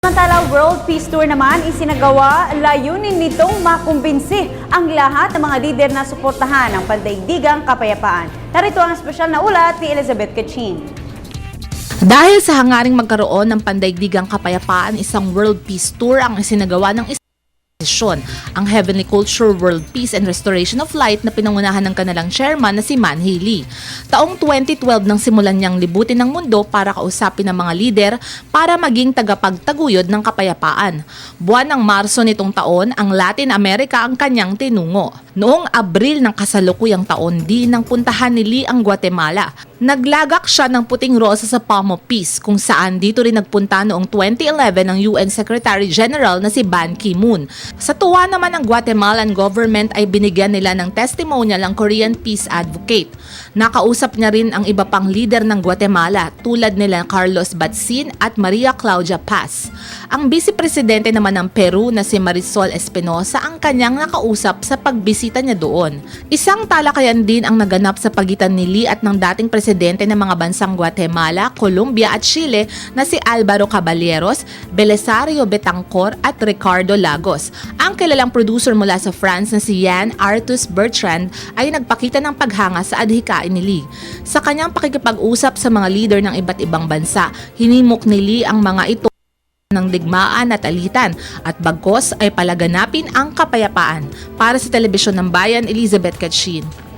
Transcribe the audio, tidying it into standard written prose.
Samantala, World Peace Tour naman isinagawa, layunin nitong makumbinsi ang lahat ng mga lider na suportahan ang pandaigdigang kapayapaan. Narito ang espesyal na ulat ni Elizabeth Cachin. Dahil sa hangaring magkaroon ng pandaigdigang kapayapaan, isang World Peace Tour ang isinagawa ng ang Heavenly Culture World Peace and Restoration of Light na pinangunahan ng kanilang chairman na si Man Healy. Taong 2012 nang simulan niyang libutin ng mundo para kausapin ang mga lider para maging tagapagtaguyod ng kapayapaan. Buwan ng Marso nitong taon, ang Latin America ang kanyang tinungo. Noong Abril ng kasalukuyang taon, nang puntahan ni Lee ang Guatemala. Naglagak siya ng puting rosa sa Palm of Peace kung saan dito rin nagpunta noong 2011 ang UN Secretary General na si Ban Ki-moon. Sa tuwa naman ng Guatemalan government ay binigyan nila ng testimonial ang Korean Peace Advocate. Nakausap niya rin ang iba pang leader ng Guatemala tulad nila Carlos Batsin at Maria Claudia Paz. Ang vice-presidente naman ng Peru na si Marisol Espinosa ang kanyang nakausap sa pagbisita niya doon. Isang talakayan din ang naganap sa pagitan ni Lee at ng dating presidente ng mga bansang Guatemala, Colombia at Chile na si Alvaro Caballeros, Belisario Betancor at Ricardo Lagos. Ang kilalang producer mula sa France na si Yann Arthus Bertrand ay nagpakita ng paghanga sa adhikain ni Lee. Sa kanyang pakikipag-usap sa mga leader ng iba't ibang bansa, hinimok ni Lee ang mga ito ng digmaan at alitan at bagkos ay palaganapin ang kapayapaan. Para sa Telebisyon ng Bayan, Elizabeth Cachin.